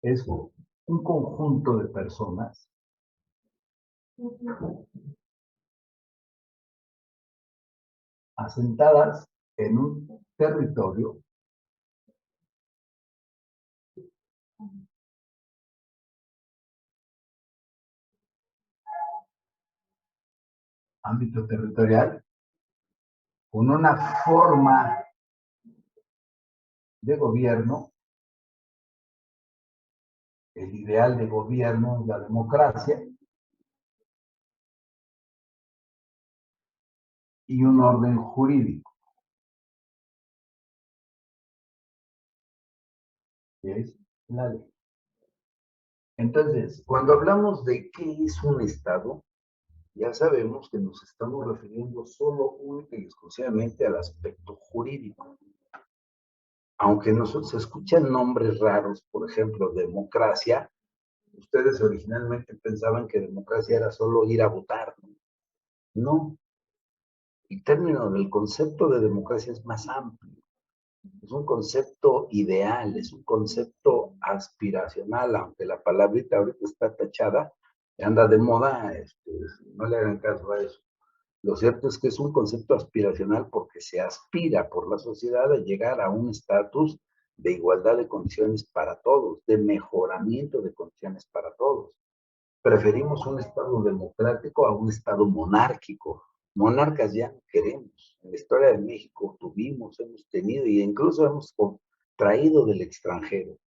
Es un conjunto de personas asentadas en un territorio, ámbito territorial, con una forma de gobierno. El ideal de gobierno es la democracia y un orden jurídico, que es la ley. Entonces, cuando hablamos de qué es un Estado, ya sabemos que nos estamos refiriendo solo única y exclusivamente al aspecto jurídico. Aunque nosotros se escuchan nombres raros, por ejemplo, democracia, ustedes originalmente pensaban que democracia era solo ir a votar. No, el término del concepto de democracia es más amplio. Es un concepto ideal, es un concepto aspiracional, aunque la palabrita ahorita está tachada, anda de moda, no le hagan caso a eso. Lo cierto es que es un concepto aspiracional porque se aspira por la sociedad a llegar a un estatus de igualdad de condiciones para todos, de mejoramiento de condiciones para todos. Preferimos un Estado democrático a un Estado monárquico. Monarcas ya no queremos. En la historia de México tuvimos, hemos tenido e incluso hemos traído del extranjero.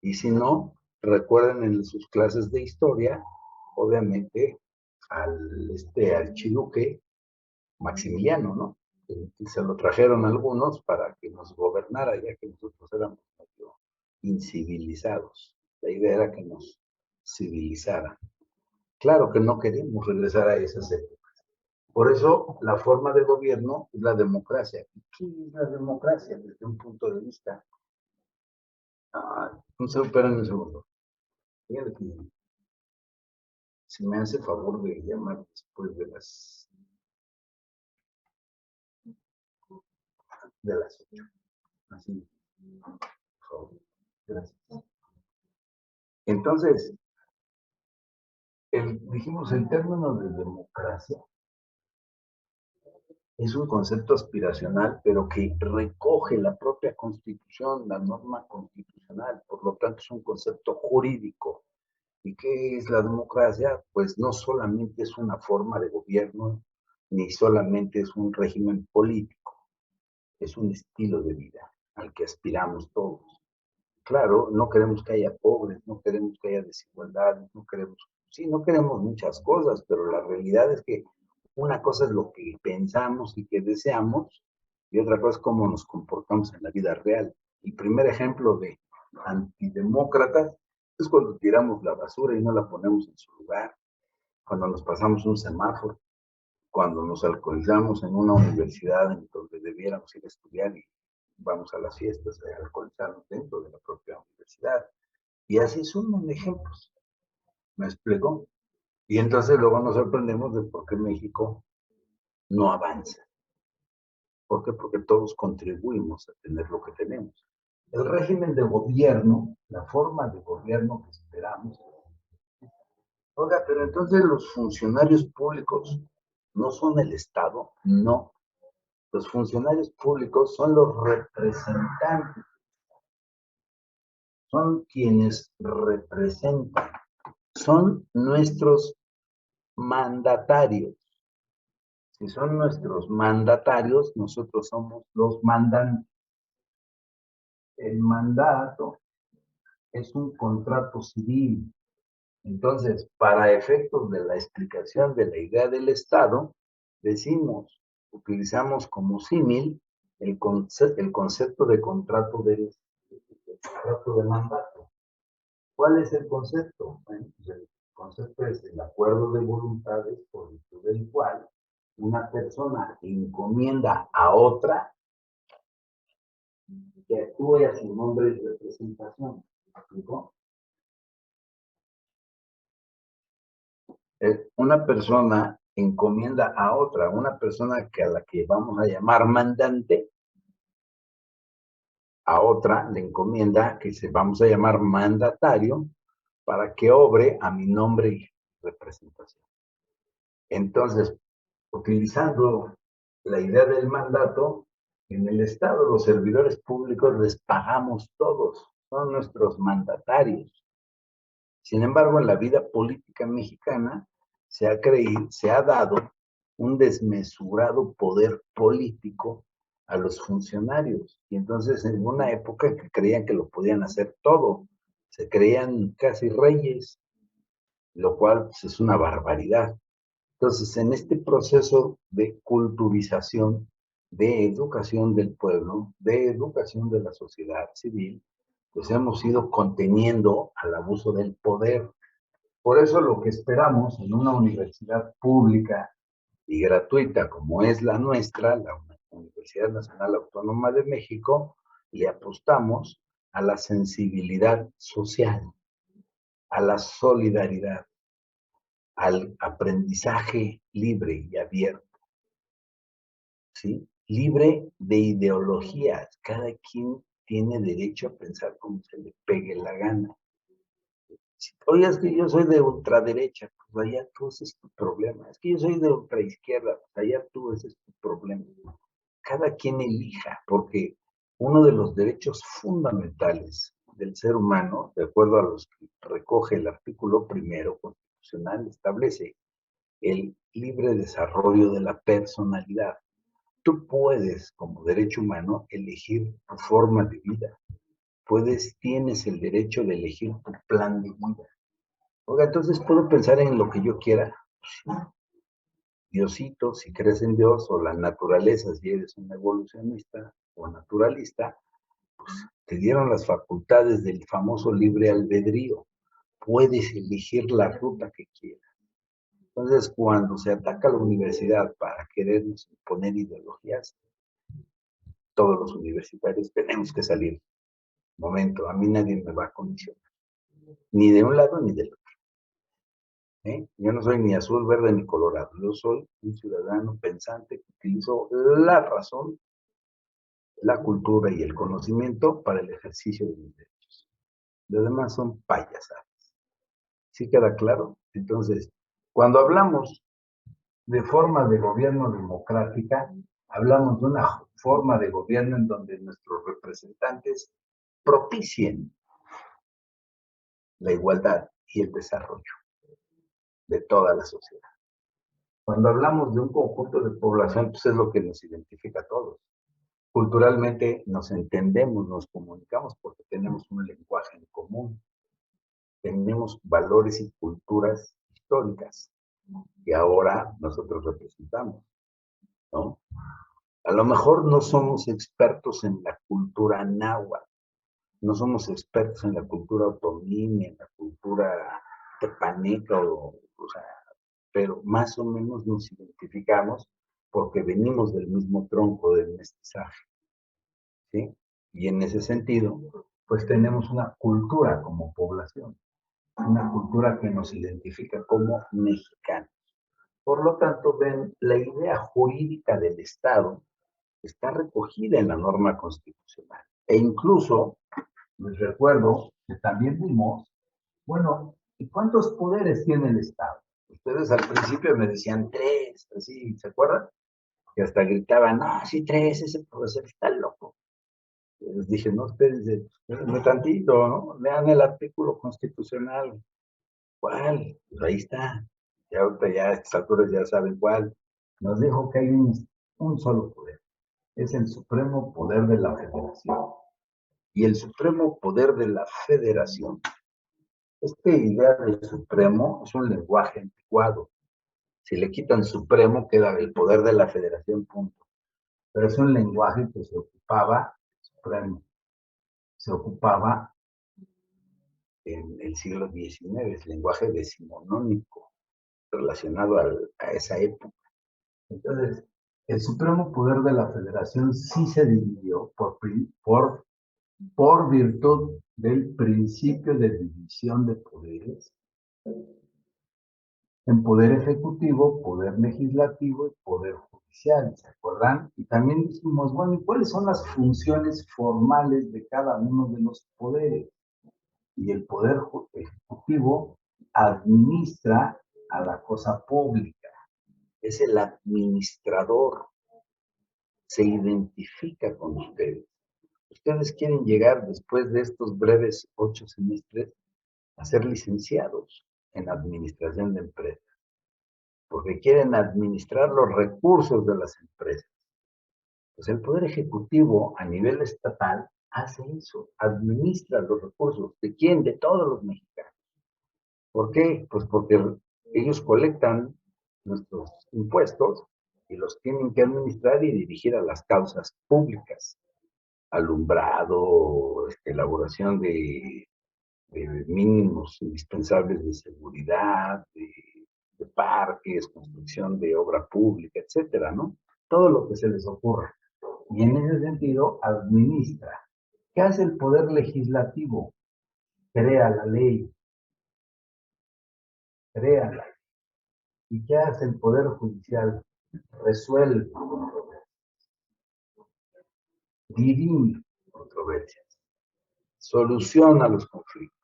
Y si no, recuerden en sus clases de historia, obviamente, al Chiluque Maximiliano, ¿no? Y se lo trajeron algunos para que nos gobernara, ya que nosotros éramos medio incivilizados. La idea era que nos civilizara. Claro que no queremos regresar a esas épocas. Por eso, la forma de gobierno es la democracia. ¿Y qué es la democracia desde un punto de vista? Espérenme un segundo. Fíjate que si me hace favor de llamar después de las 8. Así, por favor. Gracias. Entonces, dijimos, el término de democracia es un concepto aspiracional, pero que recoge la propia constitución, la norma constitucional, por lo tanto es un concepto jurídico. ¿Y qué es la democracia? Pues no solamente es una forma de gobierno, ni solamente es un régimen político, es un estilo de vida al que aspiramos todos. Claro, no queremos que haya pobres, no queremos que haya desigualdad, no queremos, sí, no queremos muchas cosas, pero la realidad es que una cosa es lo que pensamos y que deseamos, y otra cosa es cómo nos comportamos en la vida real. El primer ejemplo de antidemócratas es cuando tiramos la basura y no la ponemos en su lugar, cuando nos pasamos un semáforo, cuando nos alcoholizamos en una universidad en donde debiéramos ir a estudiar y vamos a las fiestas a alcoholizarnos dentro de la propia universidad. Y así suman ejemplos. ¿Me explico? Y entonces luego nos sorprendemos de por qué México no avanza. ¿Por qué? Porque todos contribuimos a tener lo que tenemos. El régimen de gobierno, la forma de gobierno que esperamos. Oiga, pero entonces los funcionarios públicos no son el Estado, no. Los funcionarios públicos son los representantes, son quienes representan, son nuestros mandatarios. Si son nuestros mandatarios, nosotros somos los mandantes. El mandato es un contrato civil. Entonces, para efectos de la explicación de la idea del Estado, decimos, utilizamos como símil el concepto de contrato de mandato. ¿Cuál es el concepto? Bueno, pues el concepto es el acuerdo de voluntades por virtud del cual una persona encomienda a otra que actúe a su nombre y representación. ¿Me explico? Una persona encomienda a otra, una persona a la que vamos a llamar mandante, a otra le encomienda que se vamos a llamar mandatario para que obre a mi nombre y representación. Entonces, utilizando la idea del mandato, en el Estado los servidores públicos les pagamos todos, son nuestros mandatarios. Sin embargo, en la vida política mexicana se ha dado un desmesurado poder político a los funcionarios. Y entonces en una época que creían que lo podían hacer todo, se creían casi reyes, lo cual pues, es una barbaridad. Entonces, en este proceso de culturización, de educación del pueblo, de educación de la sociedad civil, pues hemos ido conteniendo al abuso del poder. Por eso lo que esperamos en una universidad pública y gratuita como es la nuestra, la Universidad Nacional Autónoma de México, le apostamos a la sensibilidad social, a la solidaridad, al aprendizaje libre y abierto, ¿sí? Libre de ideologías. Cada quien tiene derecho a pensar como se le pegue la gana. Oye, es que yo soy de ultraderecha, pues allá tú, ese es tu problema. Es que yo soy de ultraizquierda, pues allá tú, ese es tu problema. Cada quien elija, porque uno de los derechos fundamentales del ser humano, de acuerdo a los que recoge el artículo primero constitucional, establece el libre desarrollo de la personalidad. Tú puedes, como derecho humano, elegir tu forma de vida. Tienes el derecho de elegir tu plan de vida. Oiga, entonces puedo pensar en lo que yo quiera. Diosito, si crees en Dios, o la naturaleza, si eres un evolucionista o naturalista, te dieron las facultades del famoso libre albedrío. Puedes elegir la ruta que quieras. Entonces, cuando se ataca a la universidad para querernos imponer ideologías, todos los universitarios tenemos que salir. Momento, a mí nadie me va a condicionar, ni de un lado ni del otro. Yo no soy ni azul, verde ni colorado. Yo soy un ciudadano pensante que utilizo la razón, la cultura y el conocimiento para el ejercicio de mis derechos. Los demás son payasadas. ¿Sí queda claro? Entonces, cuando hablamos de forma de gobierno democrática, hablamos de una forma de gobierno en donde nuestros representantes propicien la igualdad y el desarrollo de toda la sociedad. Cuando hablamos de un conjunto de población, pues es lo que nos identifica a todos. Culturalmente nos entendemos, nos comunicamos porque tenemos un lenguaje en común, tenemos valores y culturas históricas que ahora nosotros representamos, ¿no? A lo mejor no somos expertos en la cultura náhuatl, no somos expertos en la cultura otomí, en la cultura tepaneca, o sea, pero más o menos nos identificamos porque venimos del mismo tronco del mestizaje, ¿sí? Y en ese sentido, pues tenemos una cultura como población, una cultura que nos identifica como mexicanos. Por lo tanto, ven, la idea jurídica del Estado está recogida en la norma constitucional. E incluso, les recuerdo que también vimos, bueno, ¿y cuántos poderes tiene el Estado? Ustedes al principio me decían tres, así, ¿se acuerdan? Que hasta gritaban, no, sí, tres, ese profesor está loco. Y les dije, no, espérenme tantito, ¿no? Vean el artículo constitucional. ¿Cuál? Pues ahí está. Ya ahorita ya a estas alturas ya saben cuál. Nos dijo que hay un solo poder. Es el supremo poder de la federación. Y el supremo poder de la federación. Esta idea del supremo es un lenguaje anticuado. Si le quitan supremo, queda el poder de la federación, punto. Pero es un lenguaje que se ocupaba, supremo, se ocupaba en el siglo XIX, es lenguaje decimonónico relacionado a esa época. Entonces, el supremo poder de la federación sí se dividió por virtud del principio de división de poderes en poder ejecutivo, poder legislativo y poder judicial, ¿se acuerdan? Y también dijimos, bueno, ¿y cuáles son las funciones formales de cada uno de los poderes? Y el poder ejecutivo administra a la cosa pública, es el administrador, se identifica con ustedes. Ustedes quieren llegar después de estos breves 8 semestres a ser licenciados en administración de empresas, porque quieren administrar los recursos de las empresas. Pues el Poder Ejecutivo a nivel estatal hace eso, administra los recursos. ¿De quién? De todos los mexicanos. ¿Por qué? Pues porque ellos colectan nuestros impuestos y los tienen que administrar y dirigir a las causas públicas. Alumbrado, elaboración de mínimos indispensables de seguridad, de parques, construcción de obra pública, etcétera, ¿no? Todo lo que se les ocurra. Y en ese sentido, administra. ¿Qué hace el Poder Legislativo? Crea la ley, crea la ley. ¿Y qué hace el Poder Judicial? Resuelve controversias, dirime controversias, soluciona los conflictos.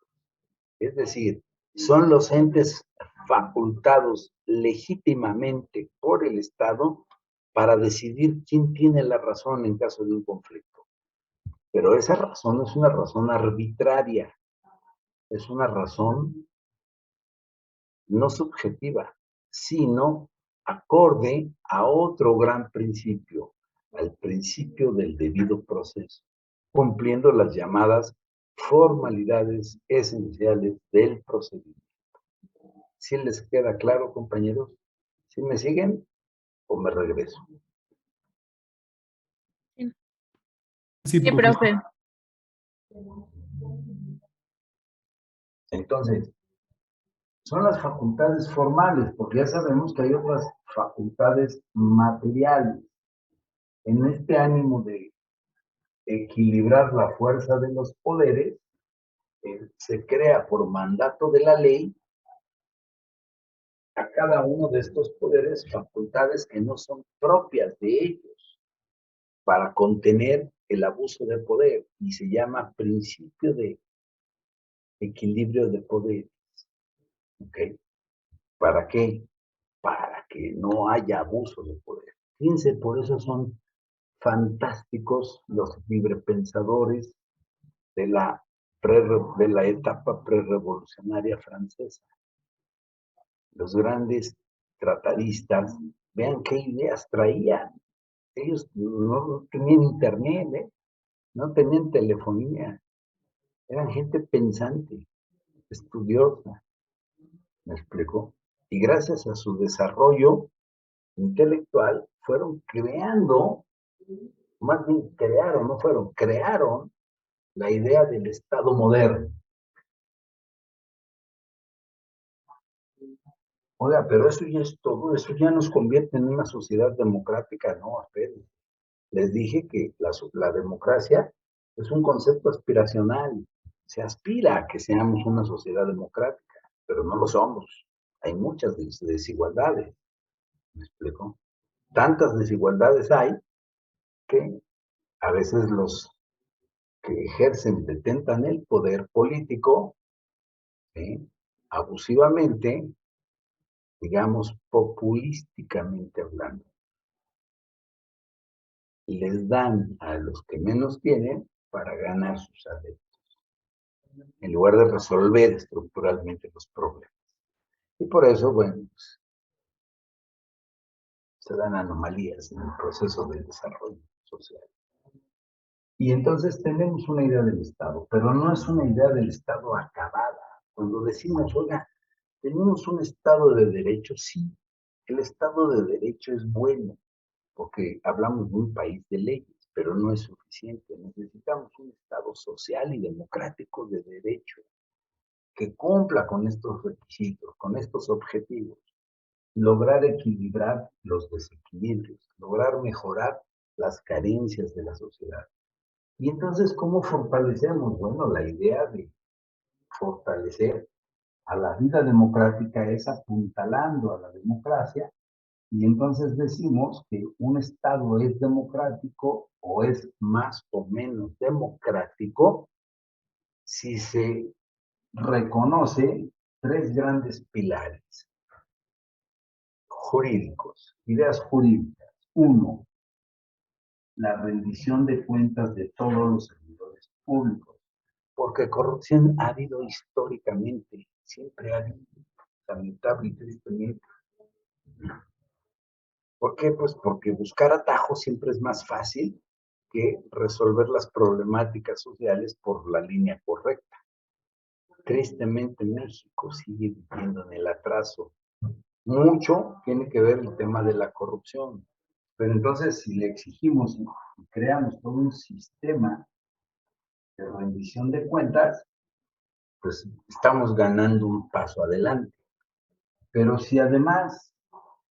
Es decir, son los entes facultados legítimamente por el Estado para decidir quién tiene la razón en caso de un conflicto. Pero esa razón es una razón arbitraria, es una razón no subjetiva, sino acorde a otro gran principio, al principio del debido proceso, cumpliendo las llamadas formalidades esenciales del procedimiento. ¿Sí les queda claro, compañeros? ¿Sí me siguen o me regreso? Sí, Sí, sí, profe. profe. Entonces, son las facultades formales, porque ya sabemos que hay otras facultades materiales. En este ánimo de equilibrar la fuerza de los poderes, se crea por mandato de la ley a cada uno de estos poderes facultades que no son propias de ellos para contener el abuso de poder y se llama principio de equilibrio de poderes. ¿Ok? ¿Para qué? Para que no haya abuso de poder. Fíjense, por eso son fantásticos los librepensadores de la, de la etapa prerevolucionaria francesa. Los grandes tratadistas, vean qué ideas traían. Ellos no tenían internet, no tenían telefonía, eran gente pensante, estudiosa, ¿me explico? Y gracias a su desarrollo intelectual fueron creando, más bien crearon, no fueron, crearon la idea del Estado moderno. Oiga, pero eso ya es todo, eso ya nos convierte en una sociedad democrática, no, esperen. Les dije que la democracia es un concepto aspiracional. Se aspira a que seamos una sociedad democrática, pero no lo somos. Hay muchas desigualdades. ¿Me explico? Tantas desigualdades hay que a veces los que ejercen, detentan el poder político, ¿sí?, abusivamente, digamos, populísticamente hablando, les dan a los que menos tienen para ganar sus adeptos, en lugar de resolver estructuralmente los problemas. Y por eso, bueno, pues, se dan anomalías en el proceso del desarrollo social. Y entonces tenemos una idea del Estado, pero no es una idea del Estado acabada. Cuando decimos, oiga, tenemos un Estado de Derecho, sí, el Estado de Derecho es bueno, porque hablamos de un país de leyes, pero no es suficiente. Necesitamos un Estado social y democrático de derecho que cumpla con estos requisitos, con estos objetivos. Lograr equilibrar los desequilibrios, lograr mejorar las carencias de la sociedad. Y entonces, ¿cómo fortalecemos? Bueno, la idea de fortalecer a la vida democrática es apuntalando a la democracia, y entonces decimos que un Estado es democrático o es más o menos democrático si se reconoce tres grandes pilares jurídicos, ideas jurídicas. Uno, la rendición de cuentas de todos los servidores públicos, porque corrupción ha habido históricamente, siempre ha habido, lamentable y tristemente. ¿Por qué? Pues porque buscar atajos siempre es más fácil que resolver las problemáticas sociales por la línea correcta. Tristemente México sigue viviendo en el atraso. Mucho tiene que ver el tema de la corrupción. Pero entonces, si le exigimos y creamos todo un sistema de rendición de cuentas, pues estamos ganando un paso adelante. Pero si además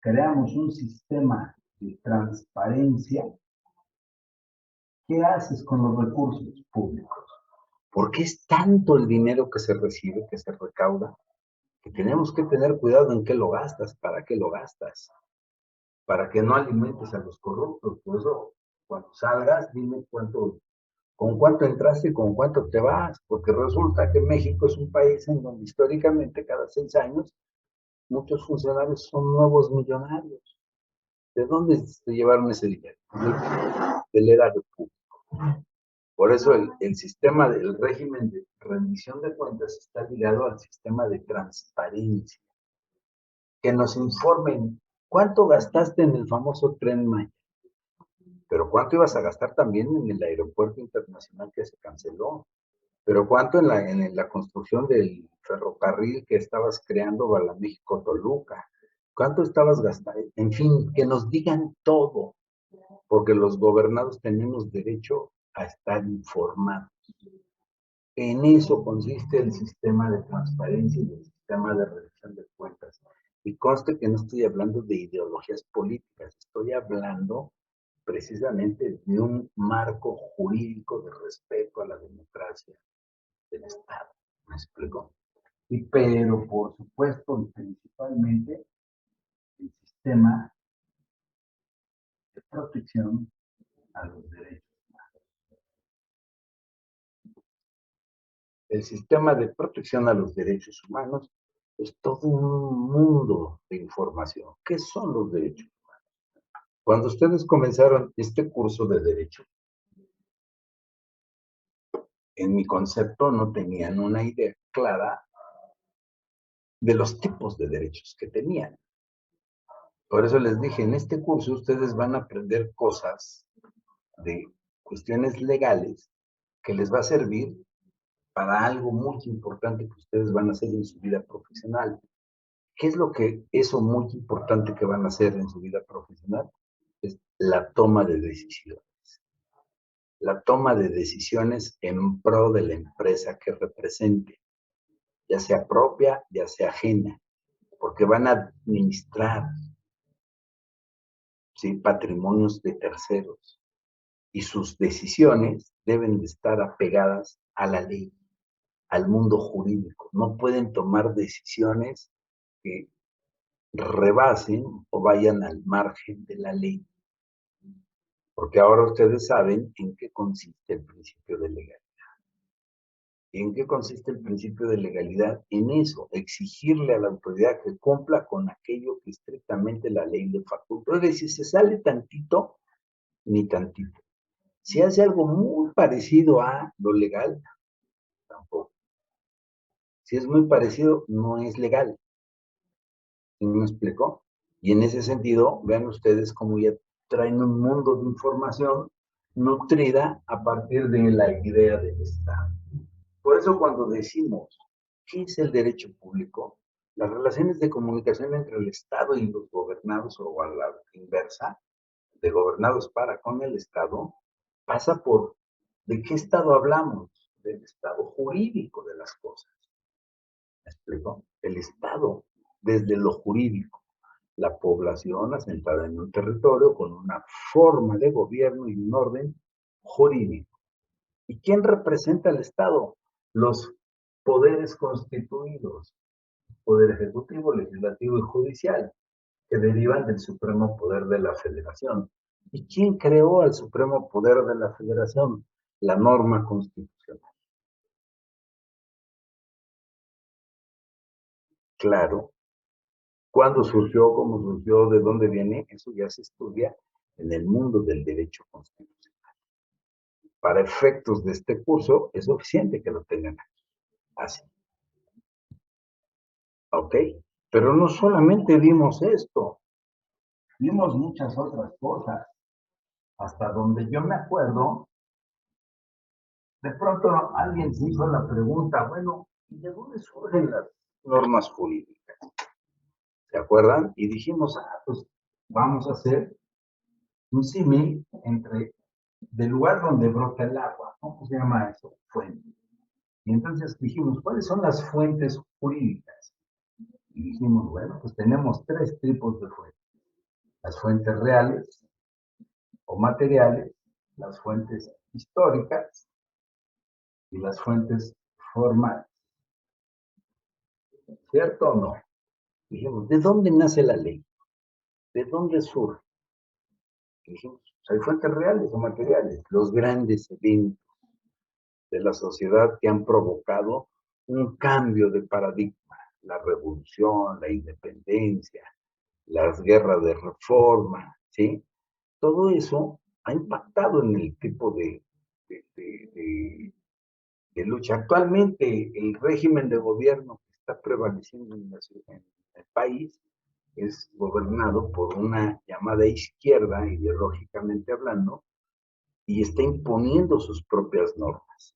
creamos un sistema de transparencia, ¿qué haces con los recursos públicos? Porque es tanto el dinero que se recibe, que se recauda, que tenemos que tener cuidado en qué lo gastas, para qué lo gastas, para que no alimentes a los corruptos. Por eso, cuando salgas, dime con cuánto entraste y con cuánto te vas, porque resulta que México es un país en donde históricamente cada 6 años muchos funcionarios son nuevos millonarios. ¿De dónde se llevaron ese dinero? Del erario público. Por eso el sistema del régimen de rendición de cuentas está ligado al sistema de transparencia. Que nos informen cuánto gastaste en el famoso Tren Maya, pero cuánto ibas a gastar también en el aeropuerto internacional que se canceló, pero cuánto en la construcción del ferrocarril que estabas creando para México-Toluca, cuánto estabas gastando, en fin, que nos digan todo, porque los gobernados tenemos derecho a estar informados. En eso consiste el sistema de transparencia y el sistema de rendición de cuentas. Y conste que no estoy hablando de ideologías políticas, estoy hablando precisamente de un marco jurídico de respeto a la democracia del Estado. ¿Me explico? Pero por supuesto y principalmente el sistema de protección a los derechos. El sistema de protección a los derechos humanos es todo un mundo de información. ¿Qué son los derechos? Cuando ustedes comenzaron este curso de derecho, en mi concepto no tenían una idea clara de los tipos de derechos que tenían. Por eso les dije, en este curso ustedes van a aprender cosas de cuestiones legales que les va a servir para algo muy importante que ustedes van a hacer en su vida profesional. ¿Qué es lo que eso muy importante que van a hacer en su vida profesional? Es la toma de decisiones. La toma de decisiones en pro de la empresa que represente, ya sea propia, ya sea ajena, porque van a administrar, ¿sí?, patrimonios de terceros y sus decisiones deben de estar apegadas a la ley, al mundo jurídico. No pueden tomar decisiones que rebasen o vayan al margen de la ley, porque ahora ustedes saben en qué consiste el principio de legalidad. ¿En qué consiste el principio de legalidad? En eso, exigirle a la autoridad que cumpla con aquello que estrictamente la ley le faculta. Es decir, si se sale tantito, ni tantito. Si hace algo muy parecido a lo legal, tampoco. Si es muy parecido, no es legal. ¿Sí me explicó? Y en ese sentido, vean ustedes cómo ya traen un mundo de información nutrida a partir de la idea del Estado. Por eso cuando decimos, ¿qué es el derecho público? Las relaciones de comunicación entre el Estado y los gobernados, o a la inversa, de gobernados para con el Estado, pasa por ¿de qué Estado hablamos? Del Estado jurídico de las cosas. ¿Me explico? El Estado, desde lo jurídico. La población asentada en un territorio con una forma de gobierno y un orden jurídico. ¿Y quién representa al Estado? Los poderes constituidos. poder ejecutivo, legislativo y judicial, que derivan del supremo poder de la federación. ¿Y quién creó el supremo poder de la federación? La norma constitucional. Claro, cuándo surgió, cómo surgió, de dónde viene, eso ya se estudia en el mundo del derecho constitucional. Para efectos de este curso, es suficiente que lo tengan así. ¿Ok? Pero no solamente vimos esto, vimos muchas otras cosas. Hasta donde yo me acuerdo, de pronto alguien se hizo la pregunta, bueno, ¿y de dónde surgen las normas jurídicas? ¿Se acuerdan? Y dijimos, pues vamos a hacer un símil entre del lugar donde brota el agua, ¿no? ¿Cómo se llama eso? Fuente. Y entonces dijimos, ¿cuáles son las fuentes jurídicas? Y dijimos, bueno, pues tenemos tres tipos de fuentes. Las fuentes reales o materiales, las fuentes históricas y las fuentes formales. ¿Cierto o no? Dijimos, ¿de dónde nace la ley? ¿De dónde surge? Dijimos, hay fuentes reales o materiales, los grandes eventos de la sociedad que han provocado un cambio de paradigma, la revolución, la independencia, las guerras de reforma, ¿sí? Todo eso ha impactado en el tipo de, de, de, de lucha. Actualmente, el régimen de gobierno que está prevaleciendo en el país es gobernado por una llamada izquierda, ideológicamente hablando, y está imponiendo sus propias normas.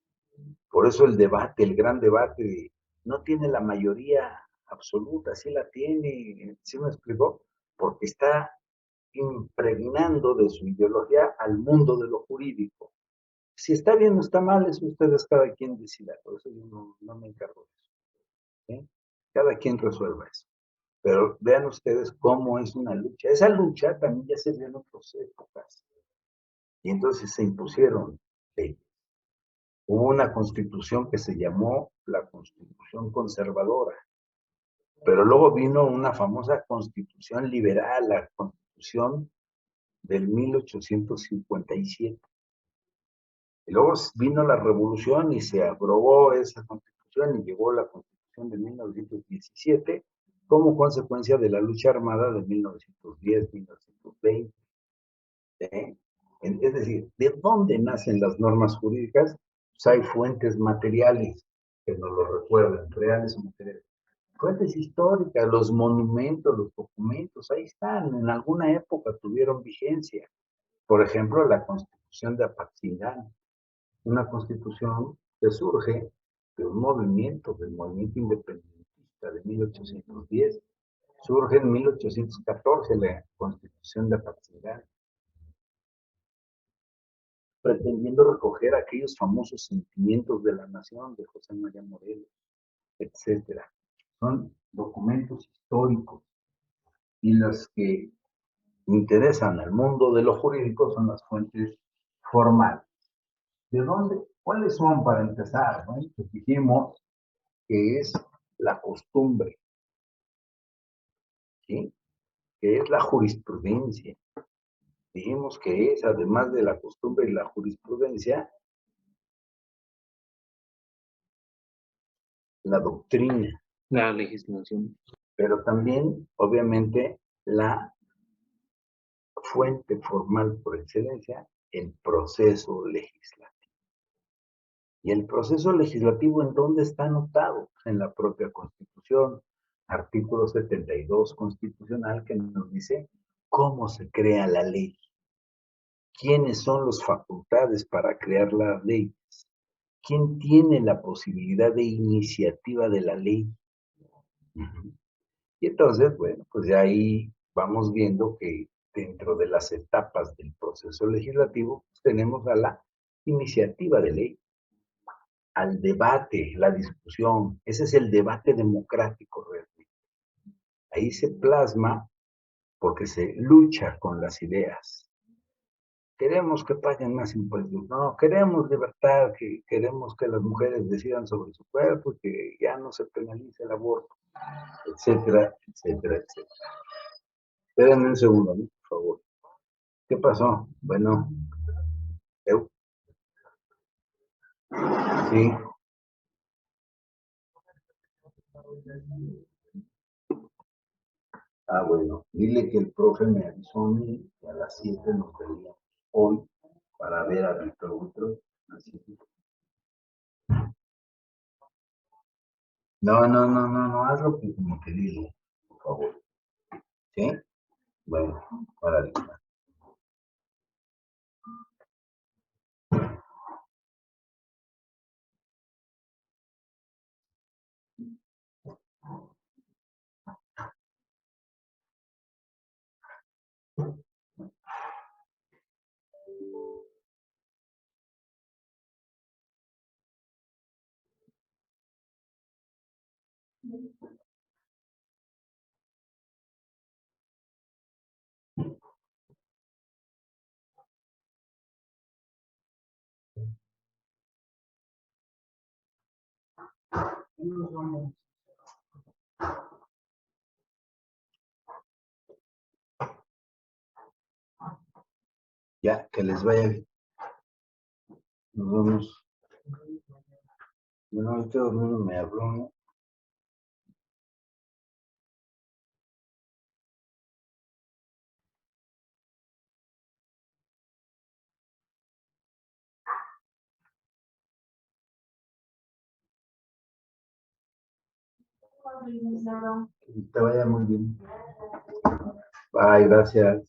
Por eso el debate, el gran debate, no tiene la mayoría absoluta, sí la tiene, ¿sí me explicó? Porque está impregnando de su ideología al mundo de lo jurídico. Si está bien o está mal, eso ustedes cada quien decida, por eso yo no me encargo de eso. ¿Sí? Cada quien resuelva eso. Pero vean ustedes cómo es una lucha. Esa lucha también ya se dio en otras épocas. Y entonces se impusieron leyes. Hubo una constitución que se llamó la Constitución Conservadora, pero luego vino una famosa constitución liberal, la Constitución del 1857. Y luego vino la revolución y se aprobó esa constitución y llegó la constitución de 1917 como consecuencia de la lucha armada de 1910-1920. ¿Eh? Es decir, ¿de dónde nacen las normas jurídicas? Pues hay fuentes materiales que nos lo recuerdan, reales o materiales. Fuentes históricas, los monumentos, los documentos, ahí están, en alguna época tuvieron vigencia. Por ejemplo, la Constitución de Apatzingán, una constitución que surge de un movimiento, del movimiento independentista de 1810. Surge en 1814 la Constitución de Apatzingán, pretendiendo recoger aquellos famosos sentimientos de la nación de José María Morelos, etcétera. Son documentos históricos y los que interesan al mundo de lo jurídico son las fuentes formales. ¿De dónde? ¿Cuáles son para empezar? ¿No? Pues dijimos que es la costumbre, ¿sí? Que es la jurisprudencia. Dijimos que es, además de la costumbre y la jurisprudencia, la doctrina, la legislación, pero también, obviamente, la fuente formal por excelencia, el proceso legislativo. ¿Y el proceso legislativo en dónde está anotado? En la propia Constitución, artículo 72 constitucional, que nos dice cómo se crea la ley, quiénes son las facultades para crear las leyes, quién tiene la posibilidad de iniciativa de la ley. Uh-huh. Y entonces, bueno, pues de ahí vamos viendo que dentro de las etapas del proceso legislativo pues tenemos a la iniciativa de ley, al debate, la discusión. Ese es el debate democrático realmente. Ahí se plasma porque se lucha con las ideas. queremos que paguen más impuestos, no, queremos libertad, que queremos que las mujeres decidan sobre su cuerpo, que ya no se penalice el aborto, etcétera, etcétera, etcétera. Espérenme un segundo, ¿no? Por favor. ¿Qué pasó? Bueno, sí. Ah, bueno, dile que el profe me avisó a mí que a las 7 nos veíamos hoy para ver a Víctor Ultra. No, haz lo que como te digo, por favor. ¿Sí? Bueno, órale. Ya, que les vaya bien. Nos vemos. Bueno, este dormido me habló, ¿no? Que te vaya muy bien. Bye, gracias.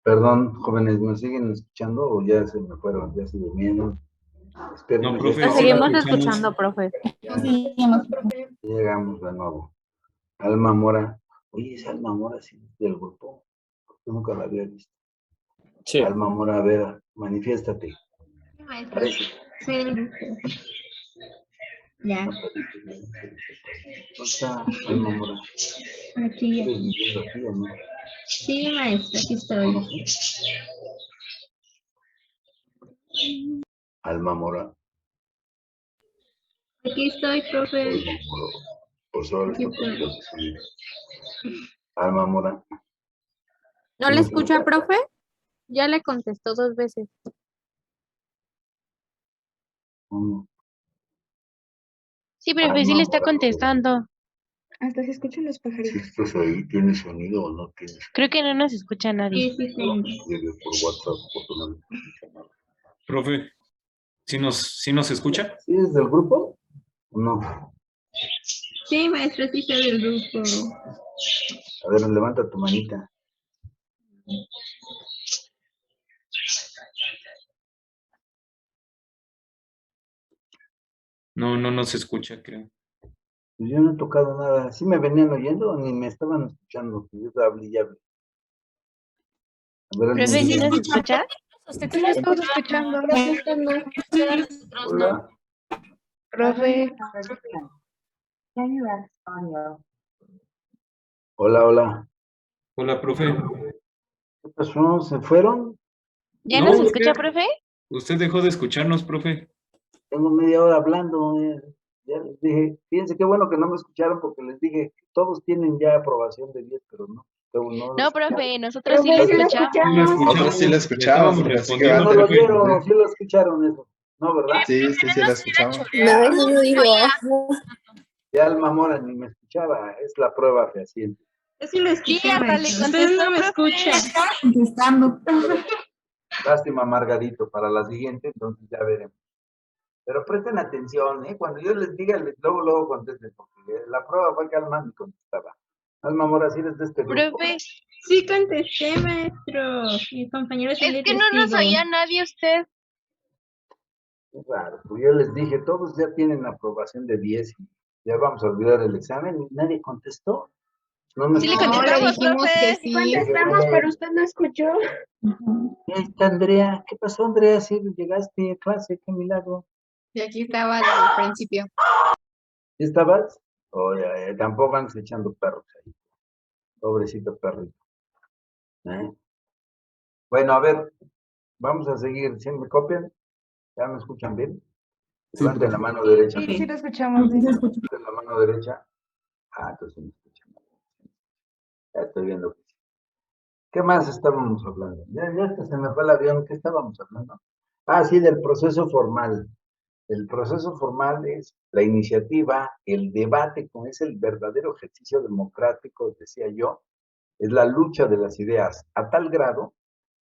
Perdón, jóvenes, ¿me siguen escuchando o ya se me fueron, ya se durmieron? No, Espérenme, profe, Lo sí la seguimos escuchamos. escuchando, profe. ya llegamos de nuevo. Alma Mora. Oye, esa Alma Mora sí es del grupo. Yo nunca la había visto. Sí. Alma Mora, a ver, manifiéstate. Maestra, Parece. soy del grupo. Ya, ¿Dónde está Alma Mora? aquí ya. ¿Sigues viviendo aquí o no? Sí, maestra, aquí estoy. Alma Mora. Aquí estoy, profe. Alma Mora. Pues ahora Aquí está estoy. Alma Mora. ¿No le escucha, profe? Ya le contestó 2 veces. Sí, profe, sí le está Mora. contestando. Hasta se escuchan los Si pajaritos. estás ahí, ¿tienes sonido o no tienes? Creo que no nos escucha nadie. Sí, sí, tengo. Dile por WhatsApp, por tu número. Profe, ¿sí nos escucha? ¿Sí es del grupo? ¿O no? Sí, maestra, sí soy del grupo. A ver, levanta tu manita. No nos escucha, creo. Pues yo no he tocado nada. ¿Sí me venían oyendo o ni me estaban escuchando? Yo hablé y hablé. A ver, Profe, ¿sí nos escucha? Usted sí lo estamos escuchando. Usted no. Hola. Profe, Hola. Hola, profe. ¿Qué pasó? ¿Se fueron? ¿ya No, nos escucha, profe? usted dejó de escucharnos, profe. Tengo media hora hablando. Ya les dije, fíjense qué bueno que no me escucharon porque les dije que todos tienen ya aprobación de 10, pero no. Pero no, No, profe, nosotros sí lo Profe, sí lo escuchamos. Sí lo escuchamos. Nosotros sí la escuchamos, Le estábamos así que respondiendo, no lo profe. oyeron, sí lo escucharon eso. ¿No, verdad? sí la escuchamos. No, eso no digo. Ya Alma Mora ni me escuchaba, es la prueba fehaciente. Yo sí lo Sí, escuché, hasta le maestra. contestó, Usted no me profe. escucha. Lástima, Margarito, para la siguiente, entonces ya veremos. Pero presten atención, ¿eh? Cuando yo les diga, luego contesten, porque la prueba fue que Alma me contestaba. Alma Mora, si eres de este grupo. Profe, Sí contesté, maestro. Mi compañero sí es le que no nos testigo. oía nadie usted. Es raro, pues yo les dije, todos ya tienen aprobación de 10 y ya vamos a olvidar el examen y nadie contestó. No me Sí le No, le contestamos, dijimos que profe. sí. Contestamos, pero usted no escuchó. ahí está Andrea. ¿Qué pasó, Andrea? Si llegaste a clase, qué milagro. Y aquí estaba desde el principio. ¿Sí estabas? Oye, tampoco andes echando perros ahí. Pobrecito perrito. ¿Eh? Bueno, a ver, vamos a seguir. ¿Sí me copian? ¿Ya me escuchan bien? Sí, Levanten la profe. mano derecha. Sí, sí lo escuchamos bien. Levanten la mano derecha. Ah, entonces me escuchan. Ya estoy viendo. ¿Qué más estábamos hablando? Ya hasta se me fue el avión. ¿Qué estábamos hablando? Ah, sí, del proceso formal. El proceso formal es la iniciativa, el debate, como es el verdadero ejercicio democrático, decía yo, es la lucha de las ideas, a tal grado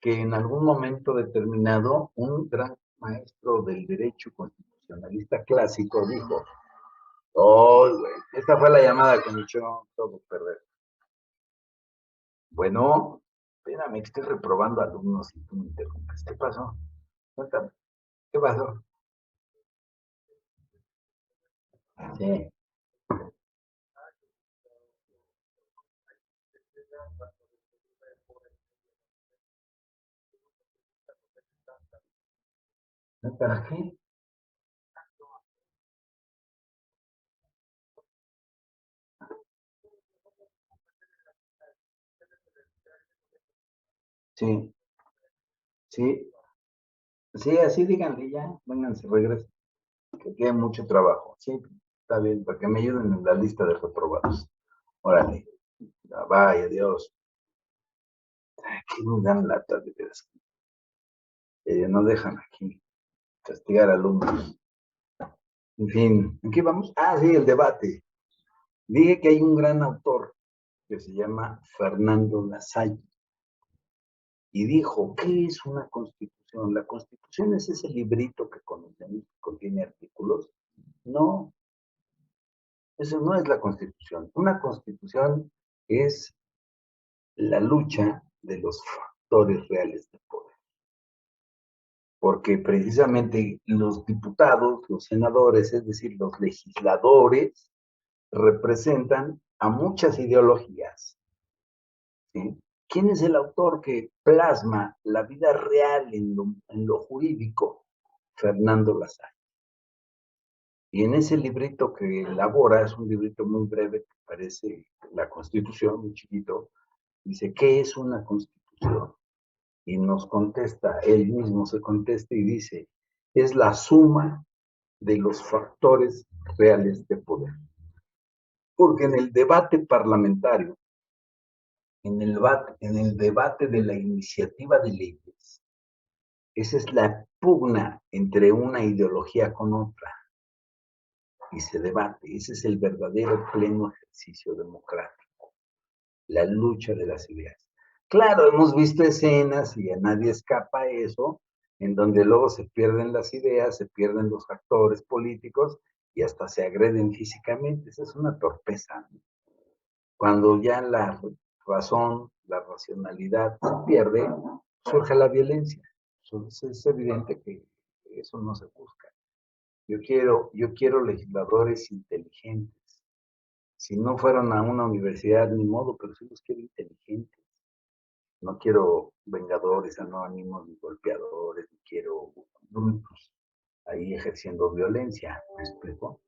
que en algún momento determinado un gran maestro del derecho constitucionalista clásico dijo, oh, güey, esta fue la llamada que me echó todo perder. Bueno, espérame, que estoy reprobando alumnos y tú me interrumpes. ¿Qué pasó? Cuéntame, ¿qué pasó? Sí. ¿Para qué? Sí, sí, sí, así díganle ya, vénganse, regresen, que tienen mucho trabajo. Sí, está bien, para que me ayuden en la lista de reprobados. Órale, ya, vaya, Dios. Aquí nos dan lata de veras. No dejan aquí castigar alumnos. En fin, ¿en qué vamos? Ah, sí, el debate. Dije que hay un gran autor que se llama Fernando Lasalle y dijo, ¿qué es una constitución? ¿La constitución es ese librito que contiene artículos? No, eso no es la constitución. Una constitución es la lucha de los factores reales de poder. Porque precisamente los diputados, los senadores, es decir, los legisladores, representan a muchas ideologías. ¿Sí? ¿Quién es el autor que plasma la vida real en lo jurídico? Fernando Lasalle. Y en ese librito que elabora, es un librito muy breve que parece la Constitución, muy chiquito, dice, ¿qué es una Constitución? Y nos contesta, él mismo se contesta y dice, es la suma de los factores reales de poder. Porque en el debate parlamentario, en el debate de la iniciativa de leyes, esa es la pugna entre una ideología con otra y se debate. Ese es el verdadero pleno ejercicio democrático, la lucha de las ideas. Claro, hemos visto escenas y a nadie escapa a eso, en donde luego se pierden las ideas, se pierden los actores políticos y hasta se agreden físicamente. Esa es una torpeza. Cuando ya la razón, la racionalidad se pierde, surge la violencia. Entonces es evidente que eso no se busca. Yo quiero legisladores inteligentes. Si no fueron a una universidad, ni modo, pero sí los quiero inteligentes. No quiero vengadores anónimos, ni golpeadores, ni quiero brutos ahí ejerciendo violencia. ¿Me explico?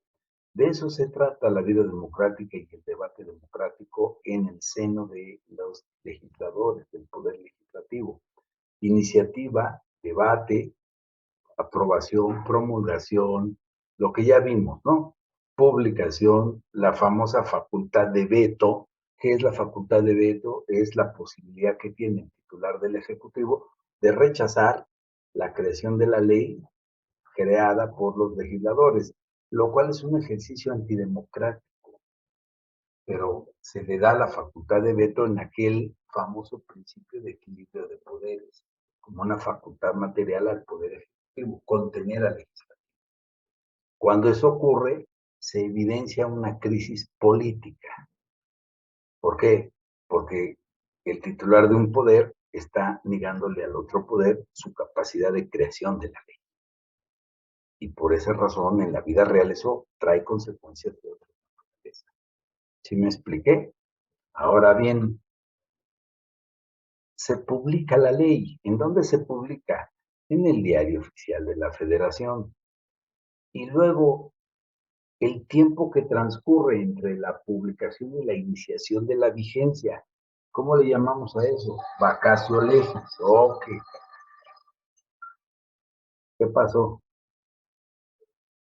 De eso se trata la vida democrática y el debate democrático en el seno de los legisladores, del poder legislativo. Iniciativa, debate, aprobación, promulgación, lo que ya vimos, ¿no? Publicación, la famosa facultad de veto. ¿Qué es la facultad de veto? Es la posibilidad que tiene el titular del Ejecutivo de rechazar la creación de la ley creada por los legisladores, lo cual es un ejercicio antidemocrático, pero se le da la facultad de veto en aquel famoso principio de equilibrio de poderes, como una facultad material al poder ejecutivo, contener al legislativo. Cuando eso ocurre, se evidencia una crisis política. ¿Por qué? Porque el titular de un poder está negándole al otro poder su capacidad de creación de la ley. Y por esa razón, en la vida real, eso trae consecuencias de otra naturaleza. ¿Sí me expliqué? Ahora bien, se publica la ley. ¿En dónde se publica? En el Diario Oficial de la Federación. Y luego, el tiempo que transcurre entre la publicación y la iniciación de la vigencia, ¿Cómo le llamamos a eso? Vacatio legis. Ok. ¿Qué pasó?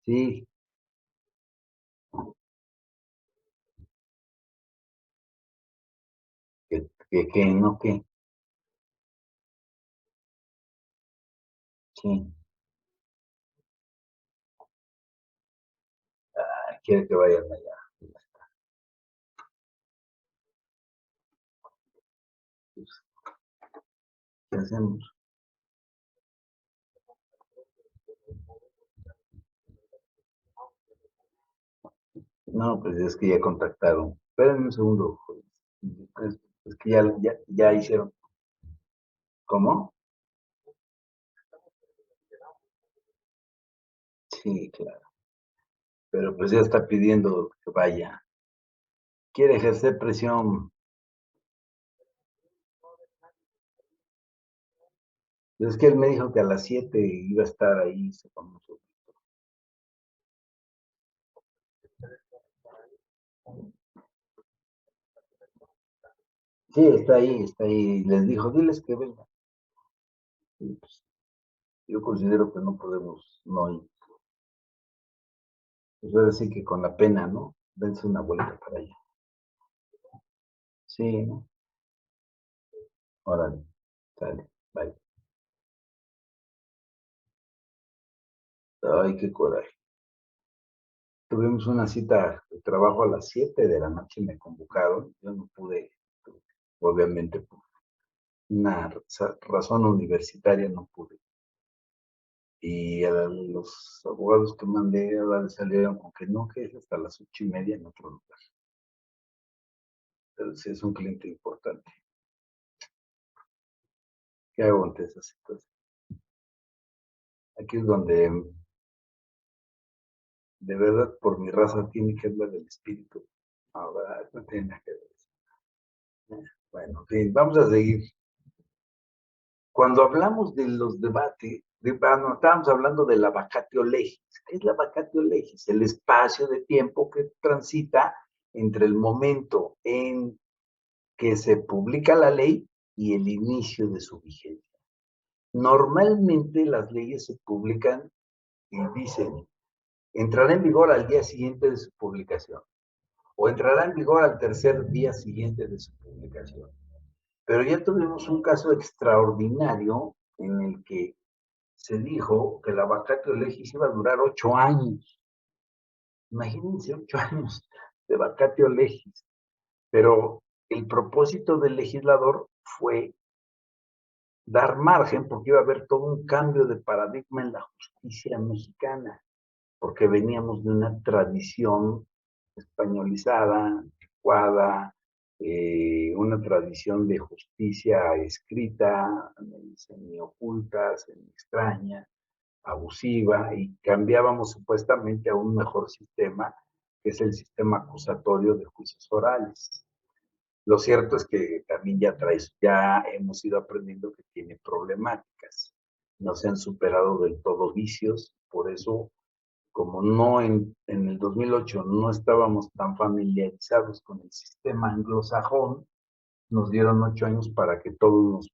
Sí. ¿Qué? ¿No qué? Sí. Quiere que vayan allá. Pues, ¿qué hacemos? No, pues es que ya contactaron. Espérenme un segundo. Es que ya hicieron. ¿Cómo? Sí, claro. Pero pues ya está pidiendo que vaya. Quiere ejercer presión. Es que él me dijo que a las 7 iba a estar ahí con nosotros. Sí, está ahí, está ahí. Les dijo, diles que vengan. Y, pues, yo considero que no podemos no ir. Pues ahora sí que con la pena, ¿no? Dense una vuelta para allá. Sí, ¿no? Órale, sale, bye. Ay, qué coraje. Tuvimos una cita de trabajo a las 7 de la noche, me convocaron. Yo no pude, obviamente, por una razón universitaria no pude. Y a los abogados que mandé salieron con que no, que es hasta las 8:30 en otro lugar. Entonces es un cliente importante. ¿Qué hago ante esa situación? Aquí es donde de verdad por mi raza tiene que hablar del espíritu. Ahora no tiene nada que ver. Bueno, en fin, vamos a seguir. Cuando hablamos de los debates, no, estábamos hablando de la vacatio legis. ¿Qué es la vacatio legis? El espacio de tiempo que transita entre el momento en que se publica la ley y el inicio de su vigencia. Normalmente las leyes se publican y dicen, entrará en vigor al día siguiente de su publicación o entrará en vigor al tercer día siguiente de su publicación. Pero ya tuvimos un caso extraordinario en el que se dijo que la vacatio legis iba a durar 8 años. Imagínense 8 años de vacatio legis. Pero el propósito del legislador fue dar margen porque iba a haber todo un cambio de paradigma en la justicia mexicana, porque veníamos de una tradición españolizada, anticuada, una tradición de justicia escrita, semioculta, semi-extraña, abusiva, y cambiábamos supuestamente a un mejor sistema, que es el sistema acusatorio de juicios orales. Lo cierto es que también ya hemos ido aprendiendo que tiene problemáticas. No se han superado del todo vicios, por eso, como no en el 2008 no estábamos tan familiarizados con el sistema anglosajón, nos dieron 8 años para que todos nos